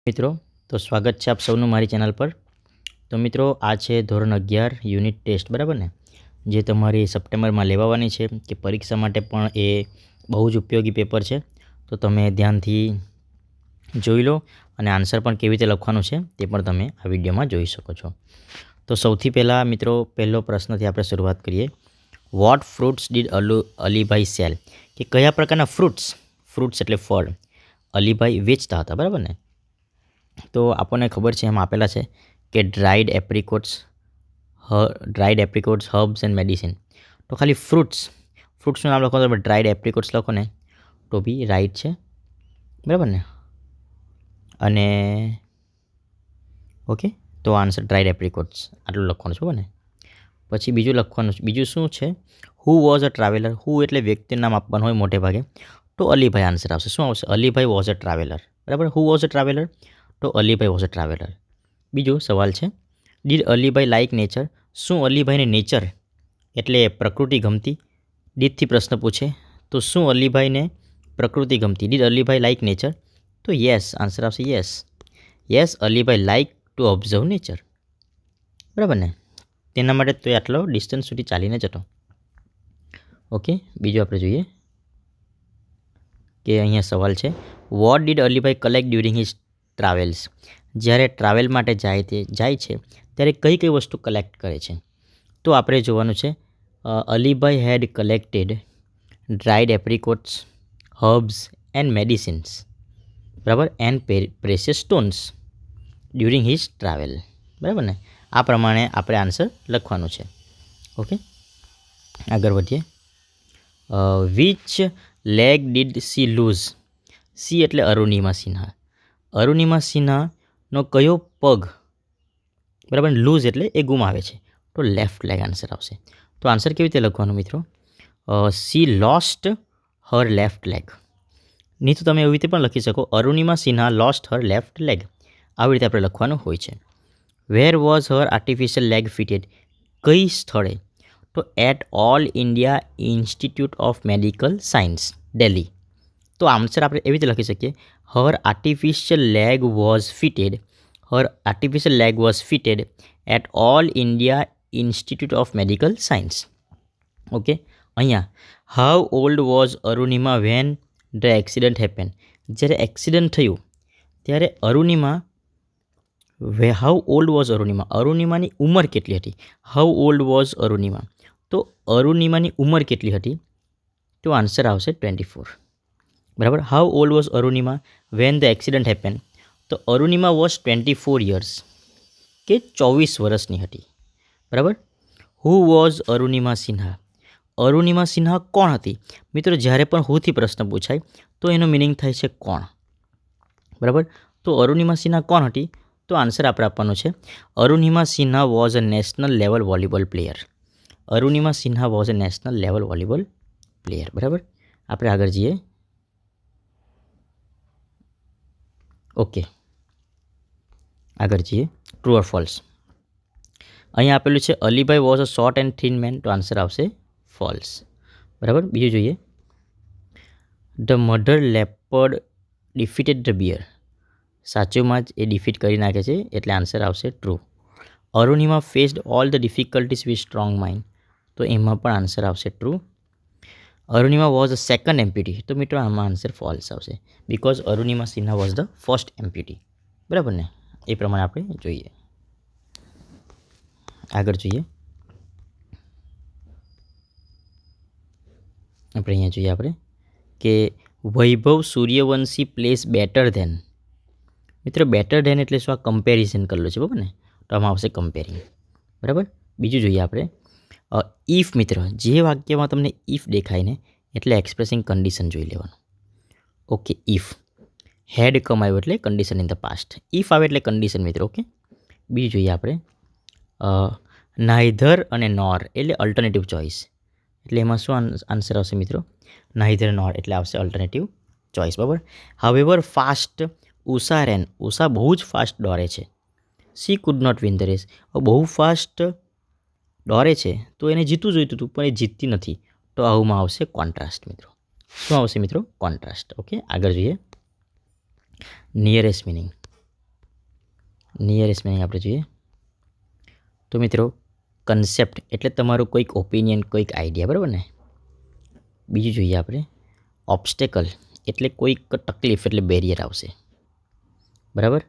મિત્રો તો સ્વાગત છે આપ સૌનું મારી ચેનલ પર। તો મિત્રો આ છે ધોરણ 11 યુનિટ ટેસ્ટ, બરાબર ને, જે તમારી સપ્ટેમ્બરમાં લેવાવાની છે કે પરીક્ષા માટે પણ એ બહુ જ ઉપયોગી પેપર છે। તો તમે ધ્યાનથી જોઈ લો અને આન્સર પણ કેવી રીતે લખવાનું છે તે પણ તમે આ વિડીયોમાં જોઈ શકો છો। તો સૌથી પહેલાં મિત્રો પહેલો પ્રશ્નથી આપણે શરૂઆત કરીએ। What fruits did Alibhai sell, કે કયા પ્રકારના ફ્રૂટ્સ એટલે ફળ અલીભાઈ વેચતા હતા, બરાબર ને। તો આપણને ખબર છે એમ આપેલા છે કે dried apricots herbs and medicine. તો ખાલી ફ્રૂટ્સનું નામ લખો તો ડ્રાઈડ એપ્રિકોટ્સ લખો ને તો બી રાઈટ છે, બરાબર ને। અને ઓકે, તો આન્સર ડ્રાઈડ એપ્રિકોટ્સ આટલું લખવાનું છે, બરાબર ને। પછી બીજું શું છે? Who was a traveller. હુ એટલે વ્યક્તિનું નામ આપવાનું હોય મોટે ભાગે, તો અલીભાઈ આન્સર આવશે। શું આવશે? અલીભાઈ વોઝ અ ટ્રાવેલર, બરાબર। હુ વોઝ અ ટ્રાવેલર, તો અલીભાઈ વોઝ અ ટ્રાવેલર। બીજો સવાલ છે, ડીડ અલીભાઈ લાઇક નેચર। શું અલીભાઈને નેચર એટલે પ્રકૃતિ ગમતી? ડીડથી પ્રશ્ન પૂછે તો શું અલીભાઈને પ્રકૃતિ ગમતી? ડીડ અલીભાઈ લાઇક નેચર, તો યસ આન્સર આવશે yes Alibhai like to observe nature, બરાબર ને। તેના માટે તો આટલો ડિસ્ટન્સ સુધી ચાલીને જતો। ઓકે, બીજું આપણે જોઈએ કે અહીંયા સવાલ છે, what did Alibhai collect during his travels. જ્યારે ટ્રાવેલ માટે જાય છે ત્યારે કઈ કઈ વસ્તુ કલેક્ટ કરે છે? તો આપણે જોવાનું છે Alibhai had collected dried apricots herbs and medicines, બરાબર, and precious stones during his travel, બરાબર ને। આ પ્રમાણે આપણે આન્સર લખવાનું છે। ઓકે, આગળ વધીએ। Which leg did she lose. She એટલે અરુણિમા સિન્હા। અરુણિમા સિન્હાનો કયો પગ, બરાબર, લૂઝ એટલે એ ગુમાવે છે, તો લેફ્ટ લેગ આન્સર આવશે। તો આન્સર કેવી રીતે લખવાનું મિત્રો? She lost her left leg. નહીં તો તમે એવી રીતે પણ લખી શકો, Arunima Sinha lost her left leg. આવી રીતે આપણે લખવાનું હોય છે। Where was her artificial leg fitted. કઈ સ્થળે? તો at All India Institute of Medical Science, Delhi. તો આન્સર આપણે એવી રીતે લખી શકીએ, her artificial leg was fitted at All India Institute of Medical Science. Okay, અહીંયા how old was Arunima when the accident happen. જ્યારે એક્સિડન્ટ થયું ત્યારે હાઉ ઓલ્ડ વોઝ અરુણિમા, અરુણિમાની ઉંમર કેટલી હતી? હાઉ ઓલ્ડ વોઝ અરુણિમા, તો અરુણિમાની ઉંમર કેટલી હતી? તો આન્સર આવશે 24, બરાબર। How old was Arunima when the accident happen, તો અરુણિમા વોઝ 24 યર્સ, કે 24 વર્ષની હતી, બરાબર। Who was Arunima Sinha. અરુણિમા સિન્હા કોણ હતી? મિત્રો જ્યારે પણ હુથી પ્રશ્ન પૂછાય તો એનો મિનિંગ થાય છે કોણ, બરાબર। તો અરુણિમા સિન્હા કોણ હતી? તો આન્સર આપણે આપવાનો છે Arunima Sinha was a national level volleyball player. Arunima Sinha was a national level volleyball player, બરાબર। આપણે આગળ જઈએ। ઓકે, આગળ જઈએ, ટ્રુ ઓર ફોલ્સ। અહીંયા આપેલું છે Alibhai was a short and thin man, તો આન્સર આવશે ફોલ્સ, બરાબર। બીજું જોઈએ, the mother leopard defeated the bear. સાચુંમાં જ એ ડિફીટ કરી નાખે છે, એટલે આન્સર આવશે true. Arunima faced all the difficulties with strong mind, તો એમાં પણ આન્સર આવશે true. Arunima was a second amputee, તો મિત્રો આમાં આન્સર ફોલ્સ આવશે, because Arunima Sinha was the first amputee, બરાબર ને। એ પ્રમાણે આપણે જોઈએ, આગળ જોઈએ। અહીંયા જોઈએ આપણે કે વૈભવ સૂર્યવંશી પ્લેસ બેટર ધેન। મિત્રો બેટર ધેન એટલે શું? આ કમ્પેરિઝન કરેલું છે, બરાબર ને, તો આમાં આવશે કમ્પેરિંગ, બરાબર। બીજું જોઈએ આપણે ઇફ। મિત્રો જે વાક્યમાં તમને ઇફ દેખાય ને એટલે એક્સપ્રેસિંગ કન્ડિશન જોઈ લેવાનું। ઓકે, ઇફ હેડ કમ આવ્યું એટલે condition in the past, if આવે એટલે કન્ડિશન મિત્રો, ઓકે। બીજું જોઈએ આપણે નાઇધર અને નોર એટલે અલ્ટરનેટિવ ચોઇસ, એટલે એમાં શું આન્સર આવશે મિત્રો? નાઇધર નોર એટલે આવશે અલ્ટરનેટિવ ચોઇસ, બરાબર। However fast Usha ran, Usha બહુ જ ફાસ્ટ દોડે છે, she could not win the race, બહુ ફાસ્ટ દોડે છે તો એને જીતવું જોઈતું હતું પણ એ જીતતી નથી, તો આવુંમાં આવશે કોન્ટ્રાસ્ટ મિત્રો। શું આવશે મિત્રો? કોન્ટ્રાસ્ટ। ઓકે, આગળ જોઈએ નિયરેસ્ટ મિનિંગ। નિયરેસ્ટ મિનિંગ આપણે જોઈએ તો મિત્રો કન્સેપ્ટ એટલે તમારું કોઈક ઓપિનિયન, કોઈક આઈડિયા, બરાબર ને. બીજું જોઈએ આપણે ઓબ્સ્ટેકલ એટલે કોઈક તકલીફ એટલે બેરિયર આવશે, બરાબર.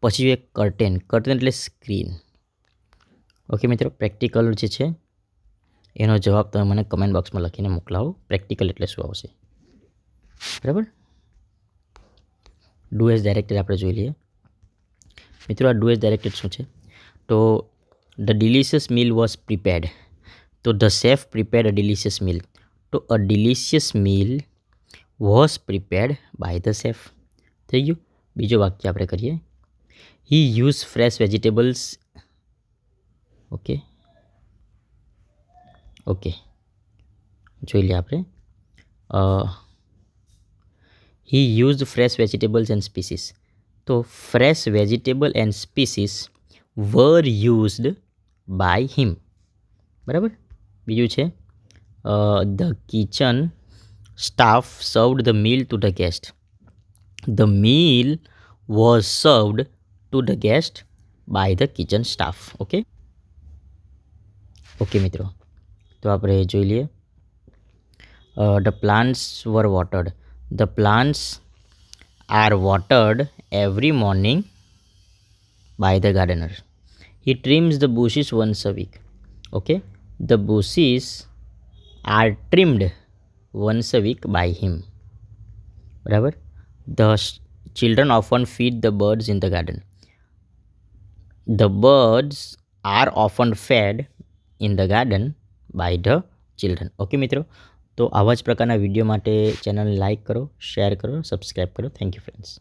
પછી જોઈએ કર્ટેન, કર્ટેન એટલે સ્ક્રીન. ઓકે મિત્રો, પ્રેક્ટિકલ જે છે એનો જવાબ તમે મને કમેન્ટ બોક્સમાં લખીને મોકલાવો. પ્રેક્ટિકલ એટલે શું આવશે, બરાબર. ડુ એઝ ડાયરેક્ટેડ આપણે જોઈ લઈએ મિત્રો. આ ડુ એઝ ડાયરેક્ટેડ શું છે? તો the delicious meal was prepared. તો the chef prepared a delicious meal. તો a delicious meal was prepared by the chef. થઈ ગયું. બીજો વાક્ય આપણે કરીએ. He use fresh vegetables. Okay okay જોઈ લઈએ આપણે. He use fresh vegetables and spices. તો fresh vegetable and spices were used by him, બરાબર. બીજું છે the kitchen staff served the meal to the guest. The meal was સર્વડ to the guest by the kitchen staff. Okay okay મિત્રો, તો આપણે જોઈ લઈએ. The plants were watered. The plants are watered every morning by the gardener. He trims the bushes once a week. Okay, the bushes are trimmed once a week by him. બરાબર. The children often feed the birds in the garden. The birds are often fed in the garden by the children. Okay મિત્રો, તો આવા જ પ્રકારના video માટે channel like કરો, share કરો, subscribe કરો. Thank you friends.